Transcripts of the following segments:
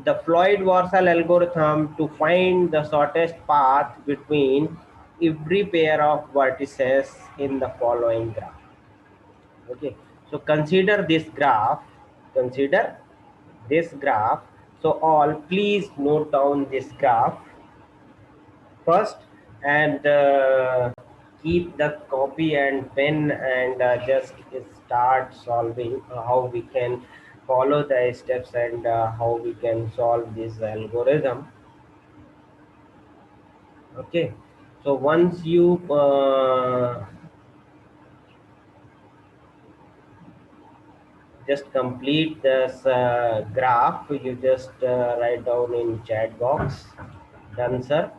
the Floyd-Warshall algorithm to find the shortest path between every pair of vertices in the following graph. Okay, so consider this graph. Consider this graph. So all, please note down this graph first, and keep the copy and pen, and just start solving how we can follow the steps, and how we can solve this algorithm. Okay, so once you just complete this graph, you just write down in chat box, done sir.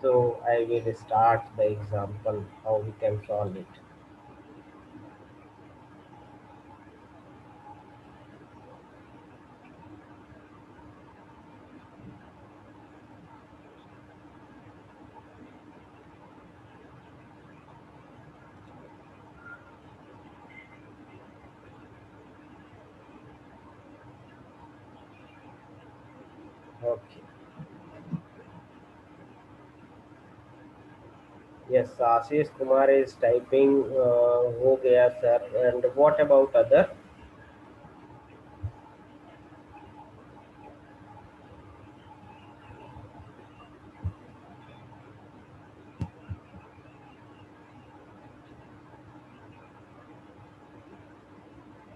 So I will start the example how we can solve it. Okay. Yes, Ashish Kumar is typing. हो गया sir. And what about other?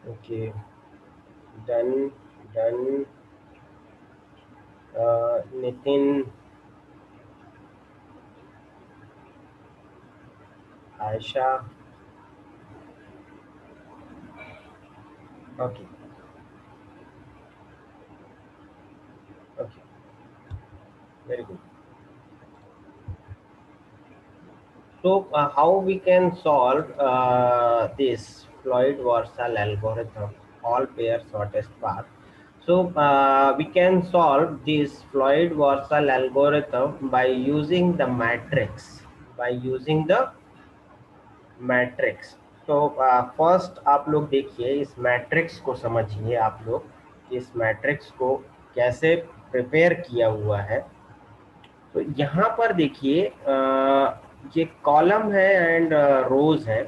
Okay, done, done. Nitin, Aisha. Okay, okay, very good. So how we can solve this Floyd-Warshall algorithm, all pair shortest path? So we can solve this Floyd-Warshall algorithm by using the matrix. By using the matrix. तो first आप लोग देखिए, इस matrix को समझिए आप लोग, इस मैट्रिक्स को कैसे प्रिपेयर किया हुआ है. तो यहाँ पर देखिए ये कॉलम है एंड रोज है.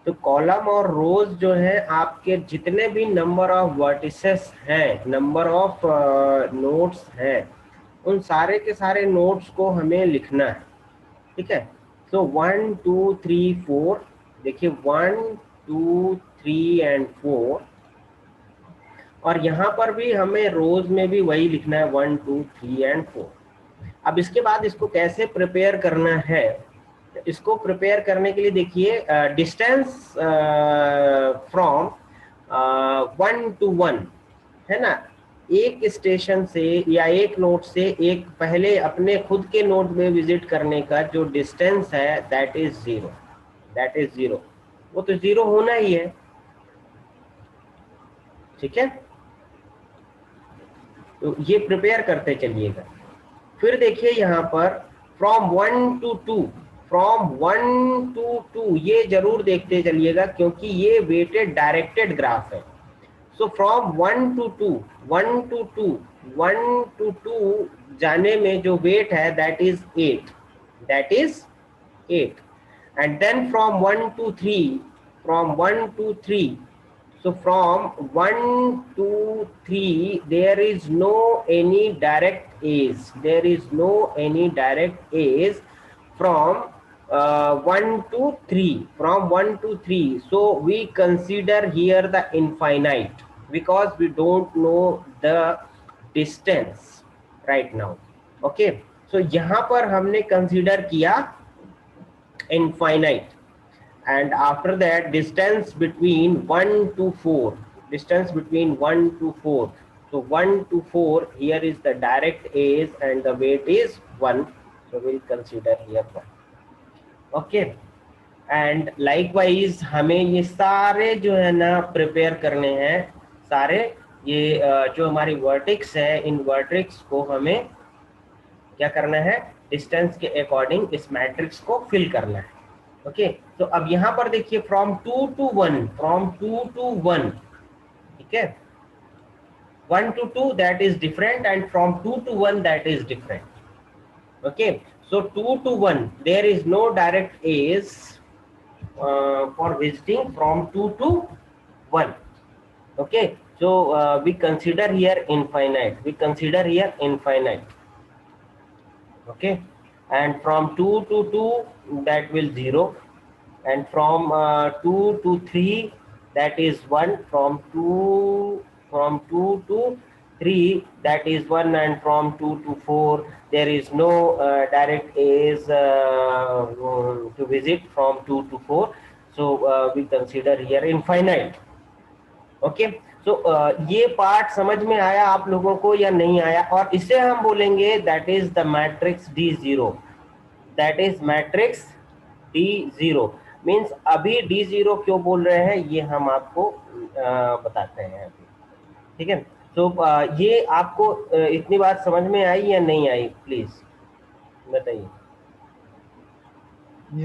तो कॉलम और रोज जो है, आपके जितने भी नंबर ऑफ वर्टिसेस हैं, नंबर ऑफ नोड्स हैं, उन सारे के सारे नोड्स को हमें लिखना है. ठीक है. सो 1 2 3 4, देखिए 1 2 3 एंड 4, और यहाँ पर भी हमें रोज में भी वही लिखना है 1 2 3 एंड 4. अब इसके बाद इसको कैसे प्रिपेयर करना है? इसको प्रिपेयर करने के लिए देखिए, डिस्टेंस फ्रॉम 1 to 1 है ना, एक स्टेशन से या एक नोड से एक पहले अपने खुद के नोड में विजिट करने का जो डिस्टेंस है, दैट इज 0. That is 0. वो तो 0 होना ही है. ठीक है. तो ये प्रिपेयर करते चलिएगा. फिर देखिए यहाँ पर फ्रॉम 1 to 2, फ्रॉम 1 to 2, ये जरूर देखते चलिएगा क्योंकि ये वेटेड डायरेक्टेड ग्राफ है. So from 1 to 2, 1 to 2, 1 to 2 जाने में जो वेट है, that is 8. That is 8. And then from 1 to 3, from 1 to 3, so from 1 to 3 there is no any direct edge. There is no any direct edge from 1 to 3, from 1 to 3. So we consider here the infinite because we don't know the distance right now. Okay, so यहाँ पर हमने consider किया infinite, and after that distance between 1 to 4, distance between 1 to 4. So 1 to 4, here is the direct edge and the weight is 1, so we'll consider here 1. Okay, and likewise हमें ये सारे जो है ना प्रिपेयर करने हैं, सारे ये जो हमारी वर्टेक्स है, इन वर्टेक्स को हमें क्या करना है, डिस्टेंस के अकॉर्डिंग इस मैट्रिक्स को फिल करना है. ओके, तो अब यहाँ पर देखिए फ्रॉम 2 to 1, फ्रॉम 2 to 1. ठीक है, 1 to 2 that is different, and from 2 to 1 that is different. Okay, so 2 to 1 there is no direct A's for visiting from 2 to 1. Okay, so we consider here infinite. Okay, and from 2 to 2 that will 0, and from 2 to 3 that is 1, from 2 to 3 that is 1, and from 2 to 4 there is no direct A's to visit from 2 to 4, so we consider here infinite. Okay, so ये part समझ में आया आप लोगों को या नहीं आया? और इसे हम बोलेंगे that is the matrix D0, that is matrix D0 means अभी D0 क्यों बोल रहे हैं ये हम आपको बताते हैं अभी, ठीक है? तो ये आपको इतनी बात समझ में आई या नहीं आई, प्लीज बताइए।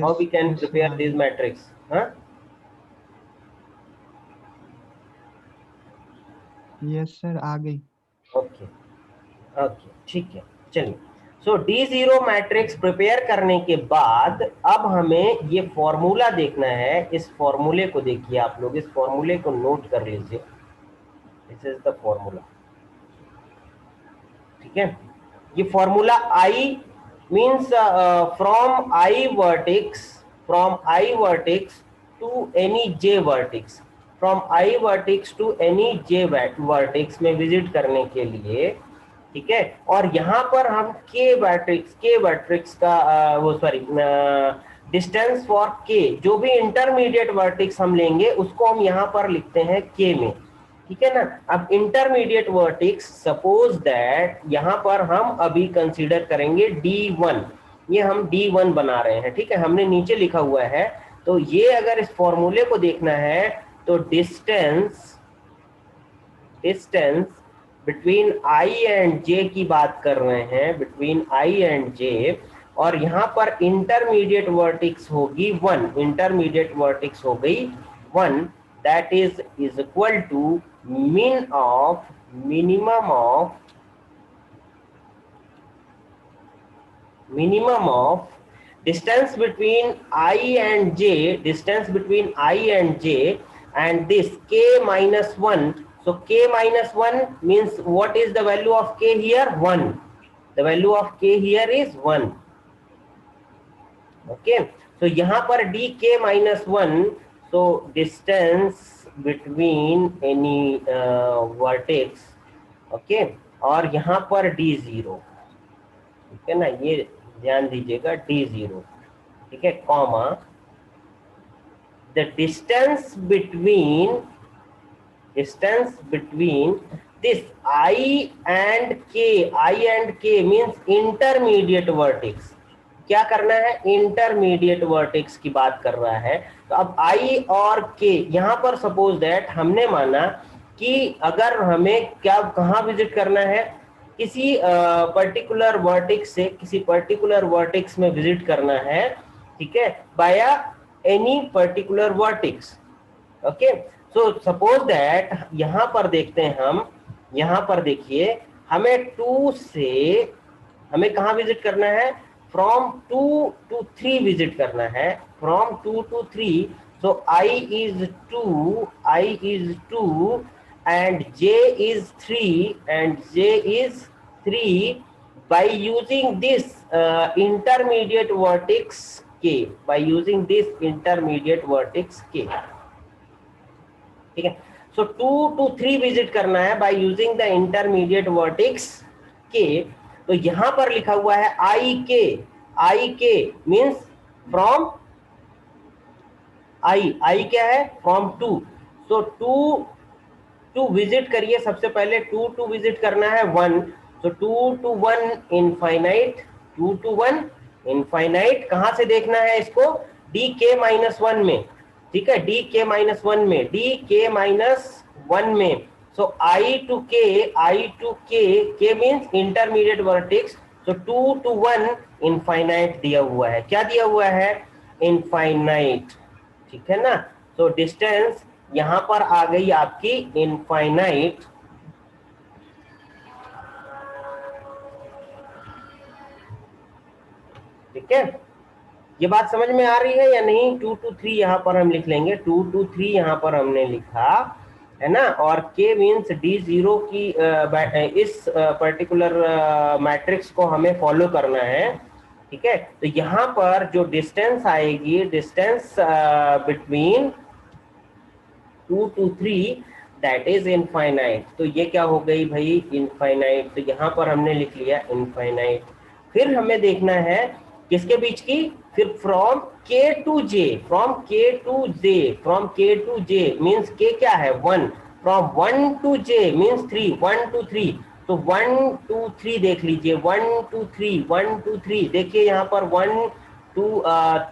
How we can prepare this matrix? हाँ, यस सर, आ गई। ओके ओके, ठीक है, चलिए। सो D0 मैट्रिक्स प्रिपेयर करने के बाद अब हमें ये फॉर्मूला देखना है। इस फॉर्मूले को देखिए आप लोग, इस फॉर्मूले को नोट कर लीजिए। दिस इज द फॉर्मूला, ठीक है? ये formula I means from I vertex to any J vertex, from I vertex to any J vertex में विजिट करने के लिए, ठीक है? और यहाँ पर हम K vertex का वो सॉरी डिस्टेंस फॉर K, जो भी इंटरमीडिएट वर्टेक्स हम लेंगे उसको हम यहाँ पर लिखते हैं K में, ठीक है ना? अब इंटरमीडिएट वर्टेक्स सपोज दैट यहाँ पर हम अभी कंसीडर करेंगे D1, ये हम D1 बना रहे हैं, ठीक है? हमने नीचे लिखा हुआ है, तो ये अगर इस फॉर्मूले को देखना है तो distance between I and J की बात कर रहे हैं, बिटवीन I एंड J, और यहाँ पर इंटरमीडिएट वर्टेक्स होगी 1, इंटरमीडिएट वर्टेक्स हो गई 1, that is equal to minimum of distance between I and J, and this K minus 1. So K minus 1 means what is the value of K here? 1. The value of K here is 1. Okay, so यहाँ पर dk minus 1, so distance between any vertex, okay, और यहाँ पर D0, ठीक है ना? ये ध्यान दीजिएगा, D0, ठीक है, comma the distance between this I and K means intermediate vertex. क्या करना है? इंटरमीडिएट वर्टेक्स की बात कर रहा है। तो अब I और K यहाँ पर सपोज दैट हमने माना कि अगर हमें क्या कहाँ विजिट करना है, किसी पर्टिकुलर वर्टेक्स से किसी पर्टिकुलर वर्टेक्स में विजिट करना है, ठीक है, बाया any particular vertex. Okay, so suppose that यहाँ पर देखते हैं हम, यहाँ पर देखिए हमें 2 से हमें कहाँ विजिट करना है? फ्रॉम 2 to 3 विजिट करना है, from 2 to 3, so I is 2 and J is 3 by using this intermediate vertex K, ठीक है? सो 2 to 3 विजिट करना है by using the intermediate vertex K। तो यहां पर लिखा हुआ है I K means from I क्या है? फ्रॉम 2, सो 2 विजिट करिए। सबसे पहले 2 विजिट करना है 1, सो 2 to 1 इनफाइनाइट, 2 to 1 इनफाइनाइट। कहां से देखना है इसको? dk minus 1 में, ठीक है, dk minus 1 में, dk minus 1 में। so I to k means intermediate vertex, so 2 to 1 infinite दिया हुआ है। क्या दिया हुआ है? इनफाइनाइट, ठीक है ना? so डिस्टेंस यहां पर आ गई आपकी इनफाइनाइट, ठीक है, ये बात समझ में आ रही है या नहीं? 2 to 3 यहाँ पर हम लिख लेंगे, 2 to 3 यहाँ पर हमने लिखा है ना। और k मीन्स D0 की इस पर्टिकुलर मैट्रिक्स को हमें फॉलो करना है। ठीक है, तो यहाँ पर जो डिस्टेंस आएगी, distance between 2 to 3 that is infinite. तो ये क्या हो गई भाई? इनफाइनाइट। तो यहाँ पर हमने लिख लिया इनफाइनाइट। फिर हमें देखना है किसके बीच की? फिर from k to j, from k to j, from k to j means k क्या है? 1। From 1 to j means 3, 1 to 3। तो 1 2 3 देख लीजिए, 1 2 3, 1 2 3। देखिए यहाँ पर 1 2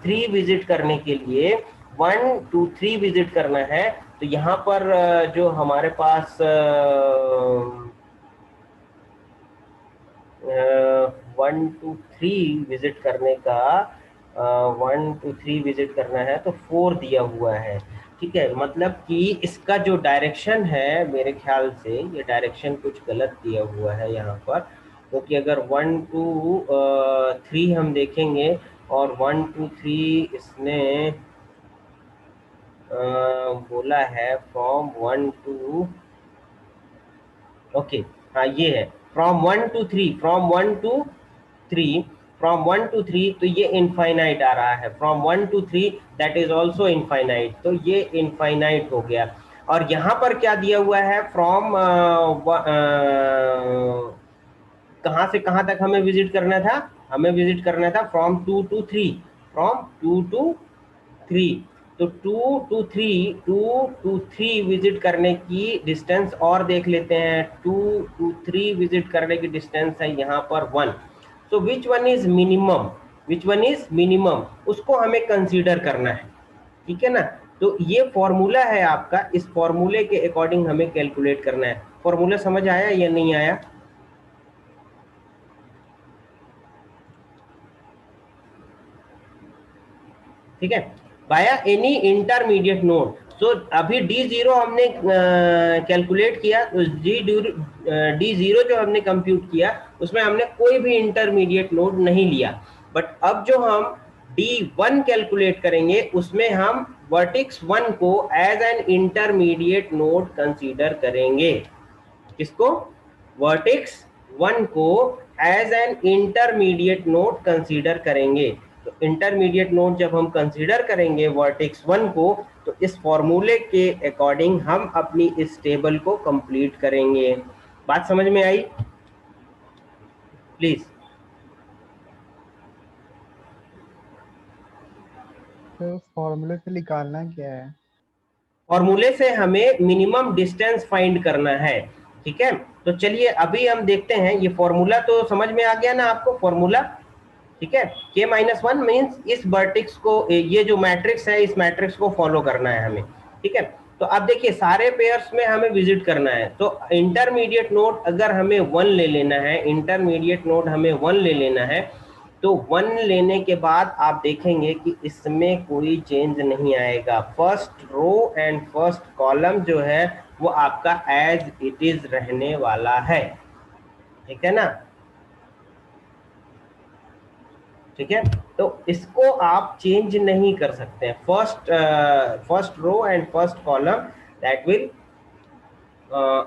3 विजिट करने के लिए 1 2 3 विजिट करना है। तो यहाँ पर जो हमारे पास 1 2 3 विजिट करने का 1 2 3 विजिट करना है तो 4 दिया हुआ है। ठीक है, मतलब कि इसका जो डायरेक्शन है, मेरे ख्याल से ये डायरेक्शन कुछ गलत दिया हुआ है यहाँ पर। क्योंकि अगर 1 2 3 हम देखेंगे और 1 2 3 इसने बोला है फ्रॉम 1 टू, ओके हाँ ये है from 1 to 3, from 1 to 3, from 1 to 3। तो ये इनफाइनाइट आ रहा है, from 1 to 3 that is also infinite. तो ये इनफाइनाइट हो गया। और यहाँ पर क्या दिया हुआ है? फ्रॉम कहाँ से कहाँ तक हमें विजिट करना था? हमें विजिट करना था फ्रॉम 2 टू 3, फ्रॉम 2 टू 3। तो 2 टू 3, 2 टू 3 विजिट करने की डिस्टेंस और देख लेते हैं। 2 टू 3 विजिट करने की डिस्टेंस है यहाँ पर 1। So which one is minimum? Which one is minimum, उसको हमें कंसीडर करना है। ठीक है ना। तो ये फॉर्मूला है आपका, इस फॉर्मूले के अकॉर्डिंग हमें कैलकुलेट करना है। फॉर्मूला समझ आया या नहीं आया? ठीक है, बाया एनी इंटरमीडिएट नोड। तो अभी D0 हमने कैलकुलेट किया, तो D0 जो हमने कंप्यूट किया उसमें हमने कोई भी इंटरमीडिएट नोड नहीं लिया। बट अब जो हम D1 कैलकुलेट करेंगे उसमें हम वर्टेक्स 1 को as an intermediate node consider करेंगे। किसको? वर्टेक्स 1 को as an intermediate node consider करेंगे। तो इंटरमीडिएट नोड जब हम कंसीडर करेंगे वर्टेक्स 1 को, तो इस फॉर्मूले के अकॉर्डिंग हम अपनी इस टेबल को कंप्लीट करेंगे। बात समझ में आई? प्लीज। तो फॉर्मूले से निकालना क्या है? फॉर्मूले से हमें मिनिमम डिस्टेंस फाइंड करना है। ठीक है, तो चलिए अभी हम देखते हैं। ये फॉर्मूला तो समझ में आ गया ना आपको? फॉर्मूला ठीक है, k-1 मीन्स इस वर्टेक्स को, ये जो मैट्रिक्स है इस मैट्रिक्स को फॉलो करना है हमें। ठीक है, तो अब देखिए सारे पेयर्स में हमें विजिट करना है। तो इंटरमीडिएट नोड अगर हमें 1 ले लेना है, इंटरमीडिएट नोड हमें 1 ले लेना है, तो 1 लेने के बाद आप देखेंगे कि इसमें कोई चेंज नहीं आएगा। First row and first column जो है वो आपका एज इट इज रहने वाला है। ठीक है ना। ठीक है, तो इसको आप चेंज नहीं कर सकते हैं। First row and first column that will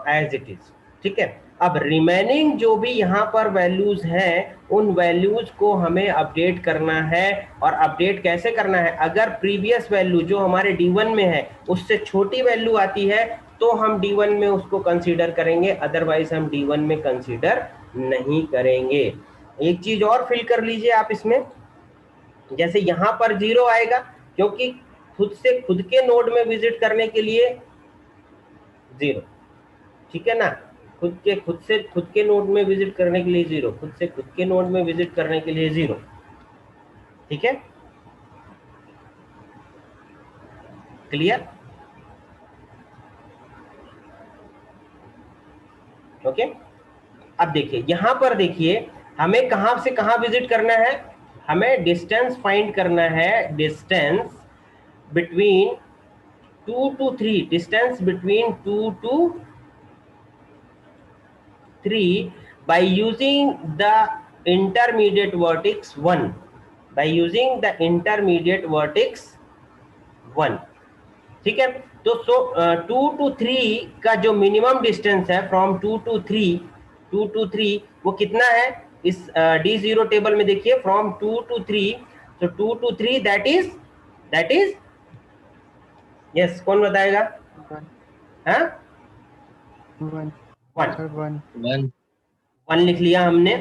as it is. ठीक है, अब रिमेनिंग जो भी यहाँ पर वैल्यूज हैं उन वैल्यूज को हमें अपडेट करना है। और अपडेट कैसे करना है? अगर प्रीवियस वैल्यू जो हमारे D1 में है उससे छोटी वैल्यू आती है तो हम D1 में उसको कंसीडर करेंगे, अदरवाइज हम D1 में कंसीडर नहीं करेंगे। एक चीज और फिल कर लीजिए आप इसमें, जैसे यहाँ पर 0 आएगा क्योंकि खुद से खुद के नोड में विजिट करने के लिए 0। ठीक है ना, खुद के नोड में विजिट करने के लिए 0, खुद से खुद के नोड में विजिट करने के लिए 0। ठीक है, क्लियर? ओके, अब देखिए यहाँ पर देखिए हमें कहां से कहां विजिट करना है? हमें डिस्टेंस फाइंड करना है। Distance between 2 to 3, distance between 2 to 3 by using the intermediate vertex 1। By using the intermediate vertex 1। ठीक है, तो 2 to 3 का जो मिनिमम डिस्टेंस है फ्रॉम 2 to 3 वो कितना है इस D0 टेबल में देखिए, from 2 to 3, so 2 to 3 that is yes, कौन बताएगा? वन हाँ, वन 1 सर वन 1 1 लिख लिया हमने।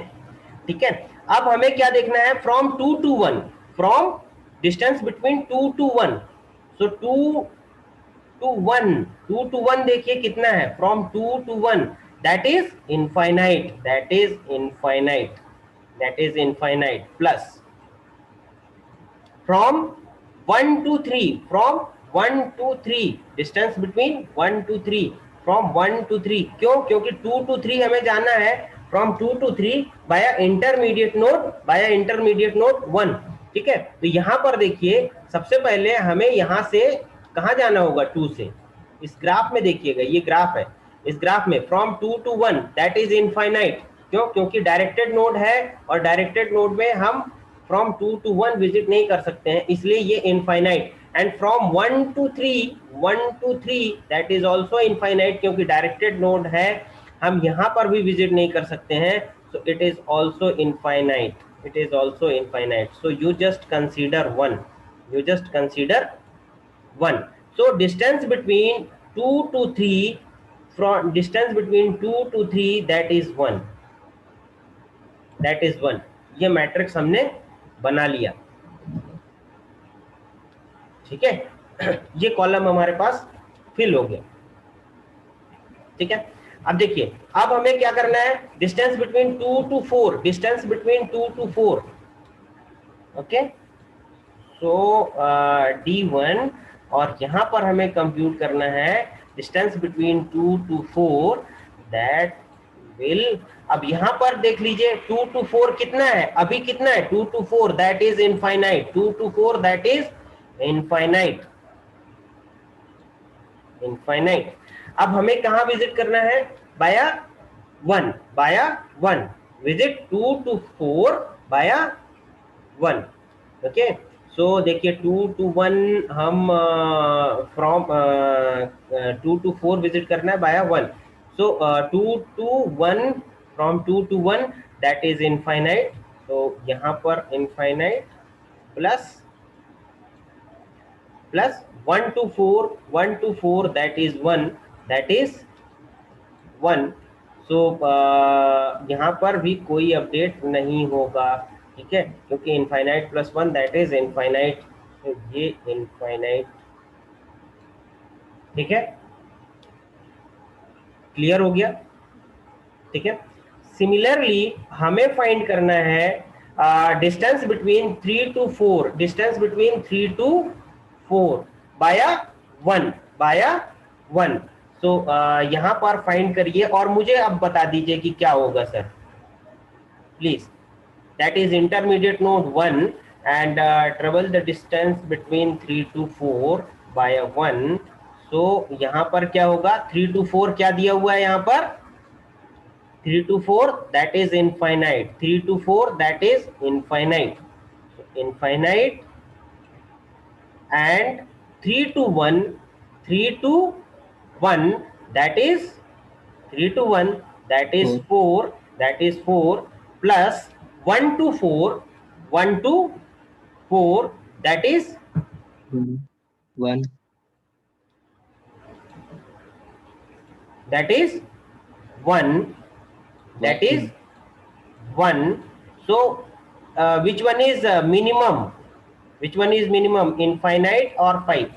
ठीक है, अब हमें क्या देखना है? From 2 to 1, from distance between 2 to 1, so 2 to 1, 2 to 1 देखिए कितना है, from 2 to 1 that is infinite, that is infinite, plus from 1 to 3, from 1 to 3 distance between 1 to 3, from 1 to 3, क्यों? क्योंकि 2 to 3 हमें जाना है फ्रॉम 2 to 3 बाया इंटरमीडिएट नोड 1। ठीक है, तो यहां पर देखिए सबसे पहले हमें यहां से कहां जाना होगा? 2 से। इस ग्राफ में देखिएगा, ये ग्राफ है, इस ग्राफ में from 2 to 1 that is infinite, क्यों? क्योंकि डायरेक्टेड नोड है और डायरेक्टेड नोड में हम फ्रॉम 2 to 1 विजिट नहीं कर सकते हैं, इसलिए ये infinite. And from 1 to 3 that is also infinite, क्योंकि डायरेक्टेड नोड है, हम यहाँ पर भी विजिट नहीं कर सकते हैं, so it is also infinite, so you just consider 1। So distance between 2 to 3, from distance between 2 to 3 that is 1, ये मैट्रिक्स हमने बना लिया। ठीक है, ये कॉलम हमारे पास फिल हो गया। ठीक है, अब देखिए, अब हमें क्या करना है? Distance between 2 to 4, okay, so D1, और यहां पर हमें कंप्यूट करना है distance between 2 to 4 that will, अब यहां पर देख लीजिए 2 to 4 कितना है, अभी कितना है? 2 to 4 that is infinite, infinite. अब हमें कहां विजिट करना है? बाया 1 विजिट 2 to 4 बाया 1। ओके, सो देखिए 2 to 1 हम फ्रॉम 2 to 4 विजिट करना है बाया 1, सो 2 to 1, from 2 to 1 that is infinite, तो यहाँ पर infinite plus 1 to 4 that is 1, so यहाँ पर भी कोई अपडेट नहीं होगा। ठीक है, क्योंकि infinite plus 1 that is infinite, तो ये इनफाइनाइट। ठीक है, क्लियर हो गया? ठीक है, सिमिलरली हमें फाइंड करना है डिस्टेंस बिटवीन 3 to 4, बाया 1, तो यहाँ पर फाइंड करिए और मुझे अब बता दीजिए कि क्या होगा sir, please. That is intermediate node 1 and travel the distance between 3 to 4 by 1, so यहाँ पर क्या होगा? 3 to 4 क्या दिया हुआ है यहाँ पर? 3 to 4 that is infinite, infinite, and 3 to 1, 3 to 1 that is 3 to 1 that is 4, plus 1 to 4, 1 to 4 that is 1 1, that is 1. So which one is minimum? Infinite or 5?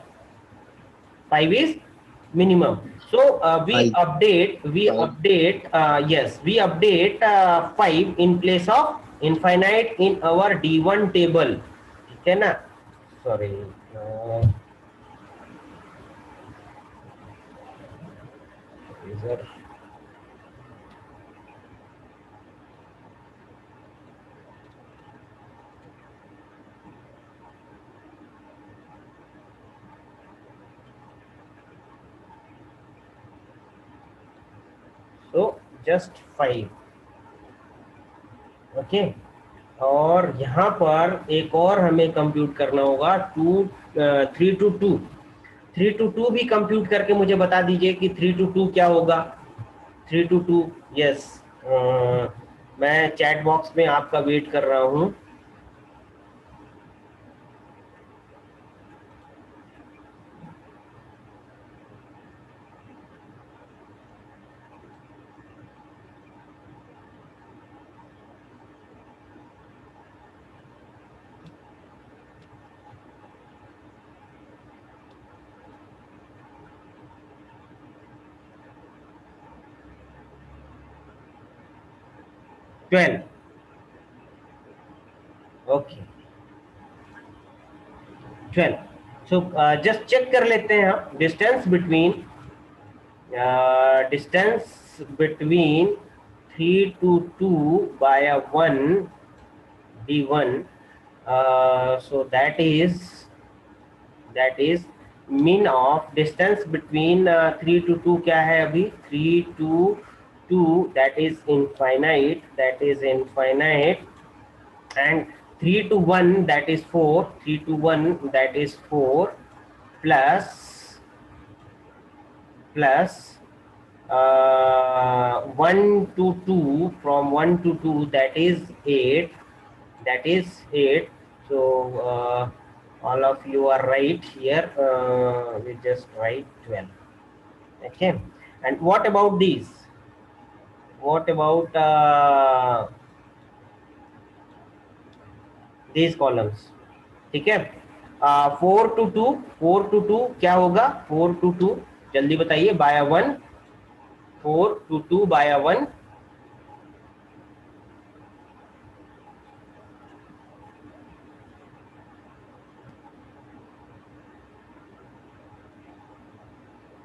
5 is minimum. So we Five. update yes, we update 5 in place of infinite in our D1 table. ठीक है ना? Sorry. User. So just 5. Okay, और यहाँ पर एक और हमें compute करना होगा 3 to 2। 3 to 2 भी कंप्यूट करके मुझे बता दीजिए कि 3 to 2 क्या होगा। 3 to 2, यस, मैं चैट बॉक्स में आपका वेट कर रहा हूँ। Twelve, okay 12। So just check कर लेते हैं हम distance between 3 to 2 by a 1 d1। So that is mean of distance between 3 to 2 क्या है अभी 3 to 2, that is infinite, and 3 to 1 that is 4, 3 to 1 that is 4, plus 1 to 2, from 1 to 2 that is 8, so all of you are right here, we just write 12, okay। And what about these, what about these columns, ठीक है। 4 to 2, 4 to 2 क्या होगा, 4 to 2 जल्दी बताइए, by 1, 4 to 2 by 1,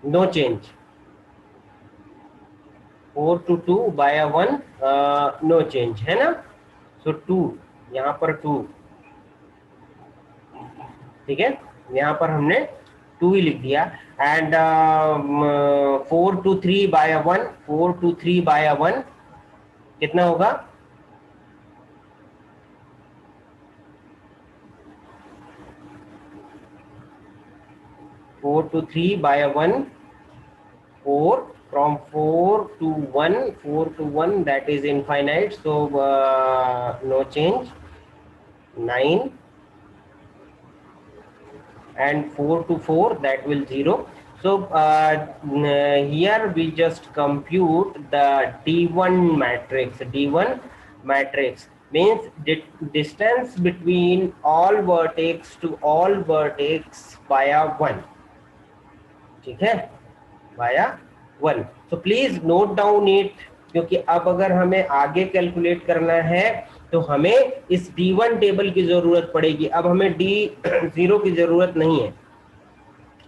no change. 4 to 2 by 1, no change है ना। सो 2, यहाँ पर 2, ठीक है, यहाँ पर हमने 2 ही लिख दिया। And 4 to 3 by 1, 4 to 3 by 1 कितना होगा, 4 to 3 by 1, 4, from 4 to 1, 4 to 1 that is infinite, so no change, 9, and 4 to 4 that will 0. So here we just compute the D1 matrix means distance between all vertex to all vertex via 1, ठीक है, via 1। So please note down it, क्योंकि अब अगर हमें आगे calculate करना है तो हमें इस D1 टेबल की जरूरत पड़ेगी। अब हमें D0 की जरूरत नहीं है,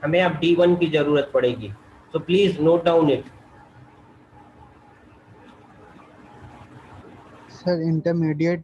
हमें अब D1 की जरूरत पड़ेगी। So please note down it. Sir intermediate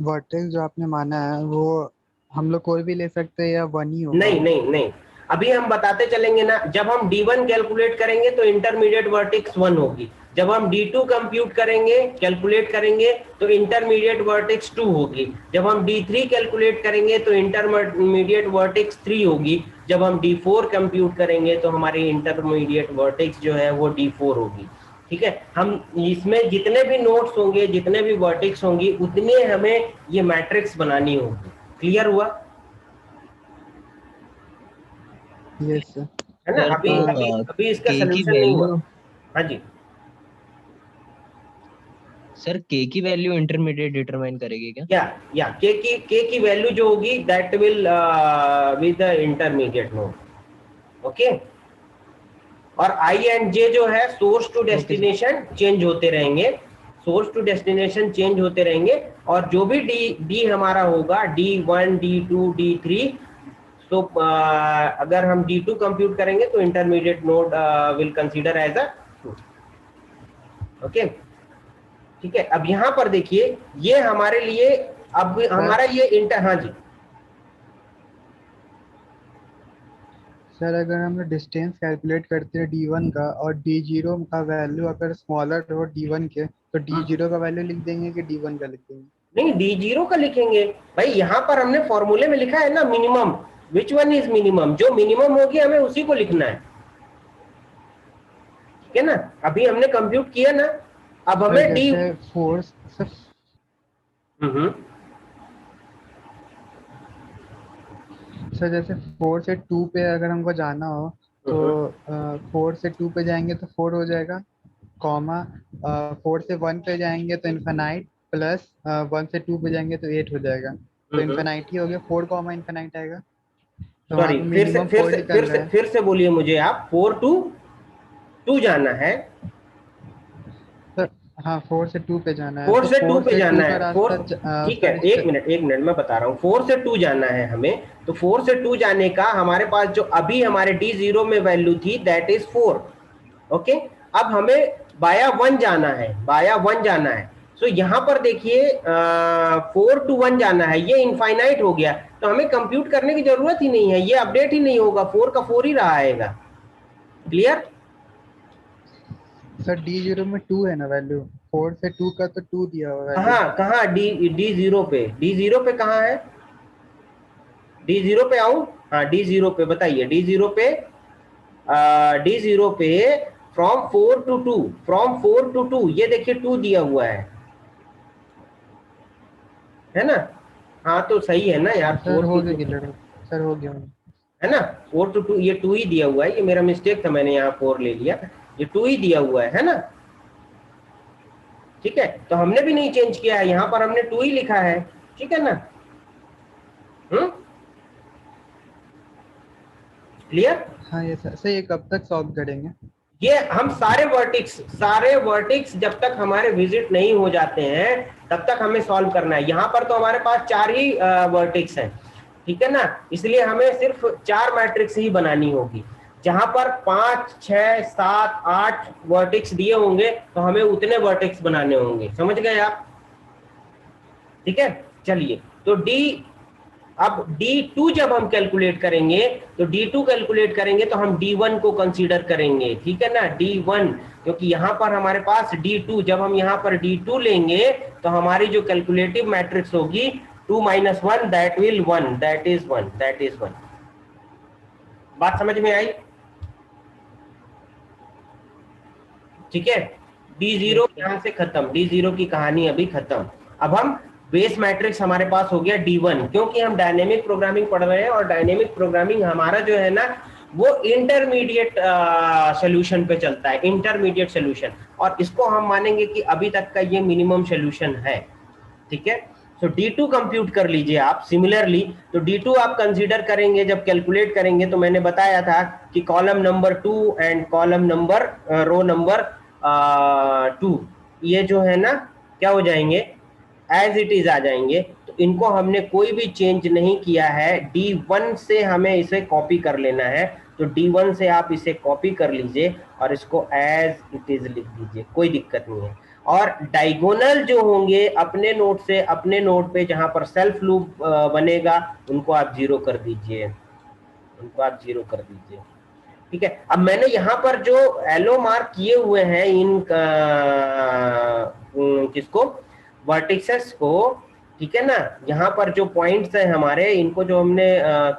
vertex जो आपने माना है वो हम लोग कोई भी ले सकते हैं या वन ही होगा? नहीं नहीं नहीं, अभी हम बताते चलेंगे ना। जब हम D1 कैलकुलेट करेंगे तो इंटरमीडिएट वर्टेक्स 1 होगी, जब हम D2 कंप्यूट करेंगे कैलकुलेट करेंगे तो इंटरमीडिएट वर्टेक्स 2 होगी, जब हम D3 कैलकुलेट करेंगे तो इंटरमीडिएट वर्टेक्स 3 होगी, जब हम D4 कंप्यूट करेंगे तो हमारी इंटरमीडिएट वर्टेक्स जो है वो D4 होगी, ठीक है। हम इसमें जितने भी नोट्स होंगे, जितने भी वर्टेक्स होंगी, उतने हमें ये मैट्रिक्स बनानी होगी। क्लियर हुआ यस सर। है ना। सर अभी तो अभी अभी इसका के की सोल्यूशन नहीं हुआ। वैल्यू, हाँ जी, सर के की वैल्यू इंटरमीडिएट डिटरमाइन करेगी क्या? या के की वैल्यू जो होगी that will with the intermediate node, okay. और आई एंड जे जो है source to okay sir. Destination change होते रहेंगे, सोर्स टू डेस्टिनेशन चेंज होते रहेंगे, और जो भी डी हमारा होगा D1 D2 D3, तो अगर हम D2 कंप्यूट करेंगे तो intermediate node will consider as a, okay, ठीक है। अब यहाँ पर देखिए, ये हमारे लिए अब हमारा ये इंटर, हाँ जी सर अगर हम डिस्टेंस कैलकुलेट करते हैं D1 का और D0 का वैल्यू अगर स्मॉलर हो D1 के तो D0 का वैल्यू लिख देंगे कि D1 का लिख देंगे? नहीं, डी जीरो का लिखेंगे भाई, यहाँ पर हमने फॉर्मूले में लिखा है ना minimum, which one is minimum, जो मिनिमम होगी हमें उसी को लिखना है, ठीक है ना। अभी हमने कंप्यूट किया ना, अब सर हमें डी, जैसे फोर्स सर सर जैसे 4 से 2 पे अगर हमको जाना हो तो हम्म 4 से 2 पे जाएंगे तो 4 हो जाएगा, कॉमा 4 से 1 पे जाएंगे तो इन्फेनाइट, प्लस 1 से 2 पे जाएंगे तो 8 हो जाएगा। तो हम्म। इन्फेनाइट ही हो गया, 4 कॉमा इन्फेनाइट आएगा, तो वहाँ सॉरी, पे फिर से मिनिमम फिर 4 से फिर निकल से रहा है। फिर से बोलिए मुझे आप, 4 to 2 जाना है, सर हाँ 4 से 2 पे जाना है, 4 तो से 2 फोर पे से जाना टू है, का फोर, रास्ता ठीक है, सर एक मिनट एक मिनट मैं बता रहा हूँ, 4 से 2 जाना है हमें, तो 4 से 2 जाने का हमारे पास जो अभी हमारे डी जीरो में वैल्यू थी दैट इज 4, ओके। अब हमें बाया 1 जाना है, बाया 1 जाना है, सो यहाँ पर देखिए 4 to 1 जाना है, ये इनफाइनाइट हो गया, तो हमें कंप्यूट करने की जरूरत ही नहीं है, ये अपडेट ही नहीं होगा, 4 का 4 ही रहा आएगा, क्लियर। सर डी जीरो में 2 है ना वैल्यू, 4 से 2 का तो 2 दिया हुआ वैल्यू। कहाँ कहाँ डी डी जीरो पे, डी जीरो पे कहाँ है, डी जीरो पे आऊं, हाँ डी जीरो पे बताइए, डी जीरो पे, डी जीरो पे फ्रॉम 4 to 2 ये देखिए 2 दिया हुआ है ना। हाँ तो सही है ना यार, सर 4 हो to गया 2 क्लियर, सर हो गया। है ना, 4 to 2, ये 2 ही दिया हुआ है, ये मेरा मिस्टेक था, मैंने यहाँ 4 ले लिया, ये 2 ही दिया हुआ है ना, ठीक है। तो हमने भी नहीं चेंज किया है, यहाँ पर हमने 2 ही लिखा है, ठीक है ना। क्लियर। हाँ ये सर ये कब तक सॉल्व करेंगे? ये हम सारे वर्टिक्स जब तक हमारे विजिट नहीं हो जाते हैं तब तक हमें सॉल्व करना है। यहाँ पर तो हमारे पास 4 ही वर्टिक्स हैं, ठीक है ना, इसलिए हमें सिर्फ 4 मैट्रिक्स ही बनानी होगी। जहां पर 5, 6, 7, 8 वर्टिक्स दिए होंगे तो हमें उतने वर्टिक्स बनाने होंगे, समझ गए आप, ठीक है। चलिए, तो अब D2 जब हम कैलकुलेट करेंगे, तो D2 कैलकुलेट करेंगे तो हम D1 को कंसीडर करेंगे, ठीक है ना, D1, क्योंकि यहाँ पर हमारे पास D2, जब हम यहाँ पर D2 लेंगे तो हमारी जो कैलकुलेटिव मैट्रिक्स होगी 2 - 1 दैट विल 1, दैट इज 1। बात समझ में आई, ठीक है। D0 यहाँ से खत्म, D0 की कहानी अभी खत्म। अब हम बेस मैट्रिक्स हमारे पास हो गया D1, क्योंकि हम डायनेमिक प्रोग्रामिंग पढ़ रहे हैं और डायनेमिक प्रोग्रामिंग हमारा जो है ना वो इंटरमीडिएट सोल्यूशन पे चलता है, इंटरमीडिएट सोल्यूशन, और इसको हम मानेंगे कि अभी तक का ये मिनिमम सोल्यूशन है, ठीक है। तो D2 कंप्यूट कर लीजिए आप सिमिलरली, तो D2 आप कंसीडर करेंगे जब कैलकुलेट करेंगे, तो मैंने बताया था कि column number 2 and column number row number 2 ये जो है ना क्या हो जाएंगे, एज इट इज आ जाएंगे। तो इनको हमने कोई भी चेंज नहीं किया है, D1 से हमें इसे कॉपी कर लेना है, तो D1 से आप इसे कॉपी कर लीजिए और इसको एज इट इज लिख दीजिए, कोई दिक्कत नहीं है। और डायगोनल जो होंगे अपने नोड से अपने नोड पे जहां पर सेल्फ लूप बनेगा उनको आप 0 कर दीजिए, ठीक है। अब मैंने यहाँ पर जो एलो मार्क किए हुए हैं इन किसको, वर्टिसेस को, ठीक है ना, यहाँ पर जो पॉइंट्स हैं हमारे, इनको जो हमने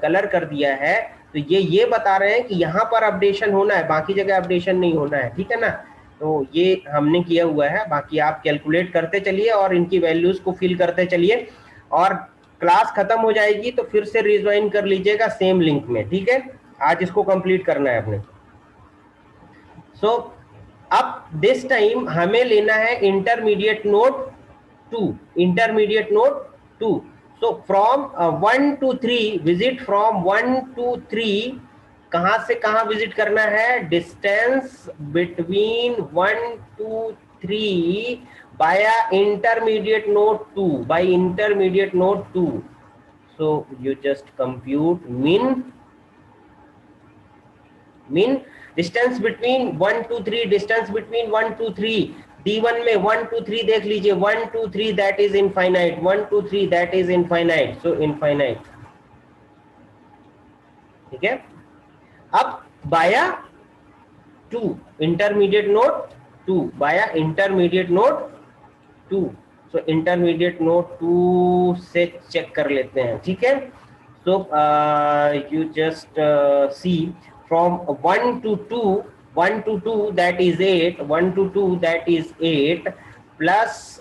कलर कर दिया है, तो ये बता रहे हैं कि यहाँ पर अपडेशन होना है, बाकी जगह अपडेशन नहीं होना है, ठीक है ना। तो ये हमने किया हुआ है, बाकी आप कैलकुलेट करते चलिए और इनकी वैल्यूज को फिल करते चलिए, और क्लास खत्म हो जाएगी तो फिर से रिज्वाइन कर लीजिएगा सेम लिंक में, ठीक है। आज इसको कंप्लीट करना है अपने। सो अब दिस टाइम हमें लेना है intermediate node 2, so from 1 to 3 visit, from 1 to 3 कहां से कहां विजिट करना है, डिस्टेंस बिटवीन 1 to 3 बाया intermediate node 2, so you just compute min distance between 1 to 3, distance between 1 to 3, D1 में 1 to 3 देख लीजिए, 1 to 3 that is infinite, 1 to 3 that is infinite, so infinite, ठीक है। अब बाया 2 इंटरमीडिएट नोड 2 बाया इंटरमीडिएट नोड 2, तो इंटरमीडिएट नोड 2 से चेक कर लेते हैं, ठीक है। So you just see from 1 to 2, 1 to 2 that is 8, 1 to 2 that is 8, plus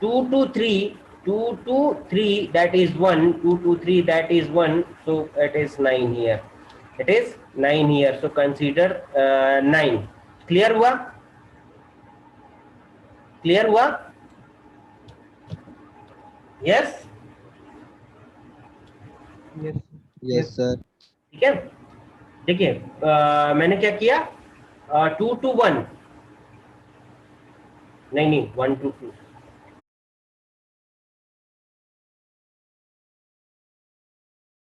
2 to 3, 2 to 3 that is 1, 2 to 3 that is 1, so it is 9 here, it is 9 here, so consider 9. Clear हुआ? Clear हुआ? Yes? Yes yes sir. ठीक है, देखिए मैंने क्या किया, 2 to 1 नहीं 1 to 2